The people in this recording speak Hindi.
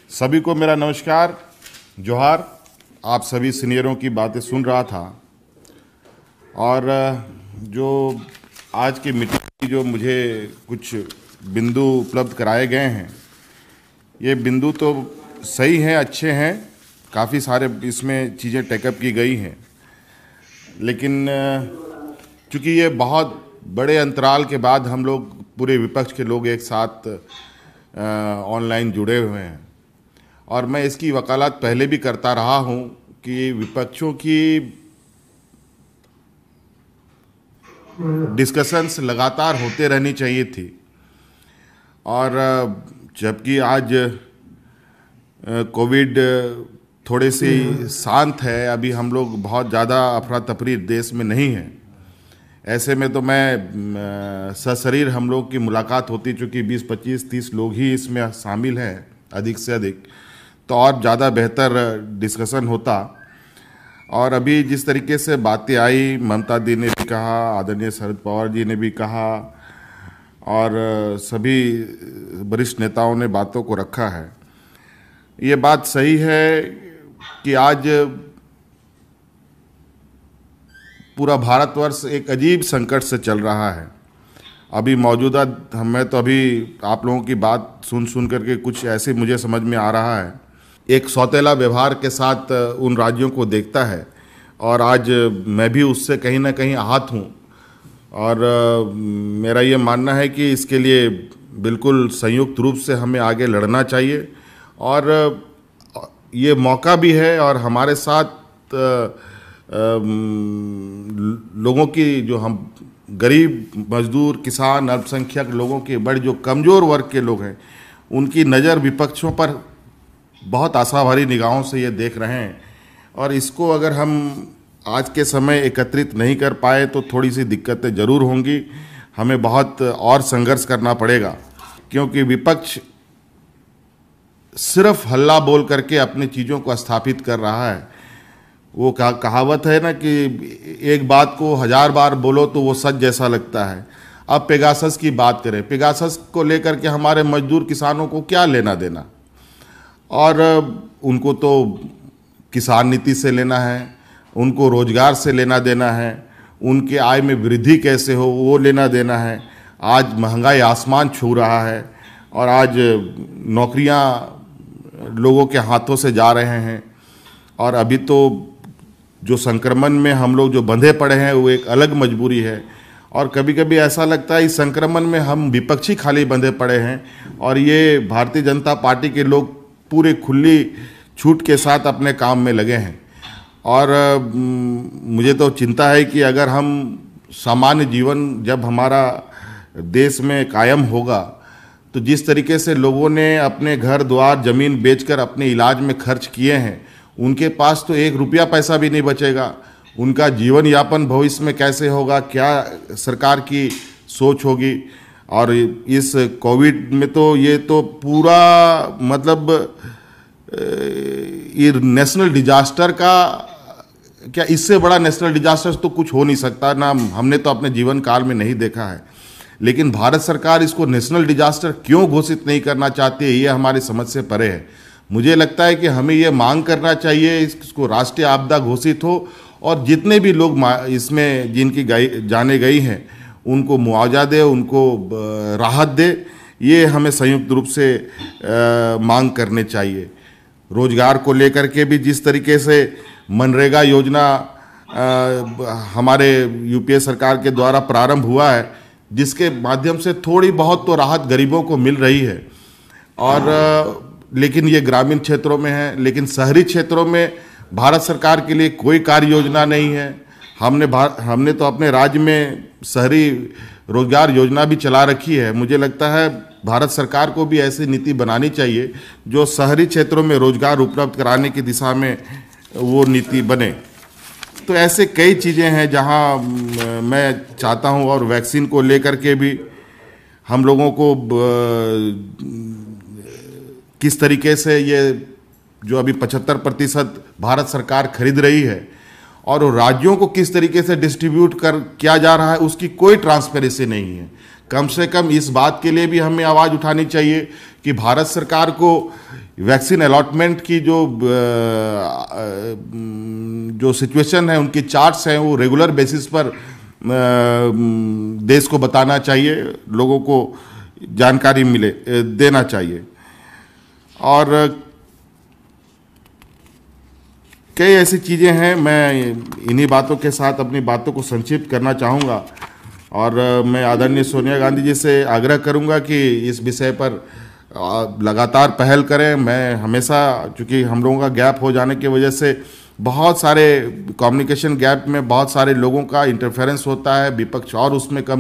सभी को मेरा नमस्कार, जोहार। आप सभी सीनियरों की बातें सुन रहा था और जो आज की मीटिंग की जो मुझे कुछ बिंदु उपलब्ध कराए गए हैं, ये बिंदु तो सही हैं, अच्छे हैं, काफ़ी सारे इसमें चीज़ें टेकअप की गई हैं। लेकिन चूँकि ये बहुत बड़े अंतराल के बाद हम लोग पूरे विपक्ष के लोग एक साथ ऑनलाइन जुड़े हुए हैं और मैं इसकी वकालत पहले भी करता रहा हूं कि विपक्षों की डिस्कशंस लगातार होते रहनी चाहिए थी। और जबकि आज कोविड थोड़े से शांत है, अभी हम लोग बहुत ज़्यादा अफरा तफरी देश में नहीं है, ऐसे में तो मैं सशरीर हम लोग की मुलाकात होती, चूँकि 20, 25, 30 लोग ही इसमें शामिल हैं अधिक से अधिक, तो और ज़्यादा बेहतर डिस्कशन होता। और अभी जिस तरीके से बातें आई, ममता दी ने भी कहा, आदरणीय शरद पवार जी ने भी कहा और सभी वरिष्ठ नेताओं ने बातों को रखा है। ये बात सही है कि आज पूरा भारतवर्ष एक अजीब संकट से चल रहा है। अभी मौजूदा मैं तो अभी आप लोगों की बात सुन सुन करके कुछ ऐसे मुझे समझ में आ रहा है, एक सौतेला व्यवहार के साथ उन राज्यों को देखता है और आज मैं भी उससे कहीं ना कहीं आहत हूँ। और मेरा ये मानना है कि इसके लिए बिल्कुल संयुक्त रूप से हमें आगे लड़ना चाहिए और ये मौका भी है। और हमारे साथ लोगों की, जो हम गरीब, मजदूर, किसान, अल्पसंख्यक लोगों के, बड़े जो कमज़ोर वर्ग के लोग हैं, उनकी नज़र विपक्षों पर बहुत आशाभरी निगाहों से ये देख रहे हैं। और इसको अगर हम आज के समय एकत्रित नहीं कर पाए तो थोड़ी सी दिक्कतें ज़रूर होंगी, हमें बहुत और संघर्ष करना पड़ेगा, क्योंकि विपक्ष सिर्फ हल्ला बोल करके अपनी चीज़ों को स्थापित कर रहा है। वो कहावत है ना कि एक बात को 1000 बार बोलो तो वो सच जैसा लगता है। अब पेगासस की बात करें, पेगासस को लेकर के हमारे मजदूर किसानों को क्या लेना देना, और उनको तो किसान नीति से लेना है, उनको रोजगार से लेना देना है, उनके आय में वृद्धि कैसे हो वो लेना देना है। आज महंगाई आसमान छू रहा है और आज नौकरियां लोगों के हाथों से जा रहे हैं। और अभी तो जो संक्रमण में हम लोग जो बंधे पड़े हैं वो एक अलग मजबूरी है। और कभी कभी ऐसा लगता है इस संक्रमण में हम विपक्षी खाली बंधे पड़े हैं और ये भारतीय जनता पार्टी के लोग पूरे खुली छूट के साथ अपने काम में लगे हैं। और मुझे तो चिंता है कि अगर हम सामान्य जीवन जब हमारा देश में कायम होगा तो जिस तरीके से लोगों ने अपने घर द्वार ज़मीन बेचकर अपने इलाज में खर्च किए हैं, उनके पास तो 1 रुपया पैसा भी नहीं बचेगा। उनका जीवन यापन भविष्य में कैसे होगा, क्या सरकार की सोच होगी। और इस कोविड में तो ये तो पूरा मतलब ये नेशनल डिजास्टर का, क्या इससे बड़ा नेशनल डिजास्टर तो कुछ हो नहीं सकता ना, हमने तो अपने जीवन काल में नहीं देखा है। लेकिन भारत सरकार इसको नेशनल डिजास्टर क्यों घोषित नहीं करना चाहती है, ये हमारी समझ से परे है। मुझे लगता है कि हमें ये मांग करना चाहिए इसको राष्ट्रीय आपदा घोषित हो और जितने भी लोग इसमें जिनकी जाने गई हैं उनको मुआवजा दे, उनको राहत दे। ये हमें संयुक्त रूप से मांग करने चाहिए। रोजगार को लेकर के भी जिस तरीके से मनरेगा योजना हमारे यूपीए सरकार के द्वारा प्रारंभ हुआ है, जिसके माध्यम से थोड़ी बहुत तो राहत गरीबों को मिल रही है। और लेकिन ये ग्रामीण क्षेत्रों में है, लेकिन शहरी क्षेत्रों में भारत सरकार के लिए कोई कार्य योजना नहीं है। हमने तो अपने राज्य में शहरी रोजगार योजना भी चला रखी है। मुझे लगता है भारत सरकार को भी ऐसी नीति बनानी चाहिए जो शहरी क्षेत्रों में रोजगार उपलब्ध कराने की दिशा में वो नीति बने। तो ऐसे कई चीज़ें हैं जहां मैं चाहता हूं। और वैक्सीन को लेकर के भी हम लोगों को किस तरीके से ये जो अभी 75% भारत सरकार खरीद रही है और राज्यों को किस तरीके से डिस्ट्रीब्यूट कर किया जा रहा है, उसकी कोई ट्रांसपेरेंसी नहीं है। कम से कम इस बात के लिए भी हमें आवाज़ उठानी चाहिए कि भारत सरकार को वैक्सीन अलॉटमेंट की जो सिचुएशन है, उनकी चार्ट्स हैं, वो रेगुलर बेसिस पर देश को बताना चाहिए, लोगों को जानकारी देना चाहिए। और कई ऐसी चीज़ें हैं, मैं इन्हीं बातों के साथ अपनी बातों को संक्षिप्त करना चाहूँगा। और मैं आदरणीय सोनिया गांधी जी से आग्रह करूँगा कि इस विषय पर लगातार पहल करें। मैं हमेशा, चूँकि हम लोगों का गैप हो जाने की वजह से बहुत सारे कम्युनिकेशन गैप में बहुत सारे लोगों का इंटरफेरेंस होता है, विपक्ष और उसमें कम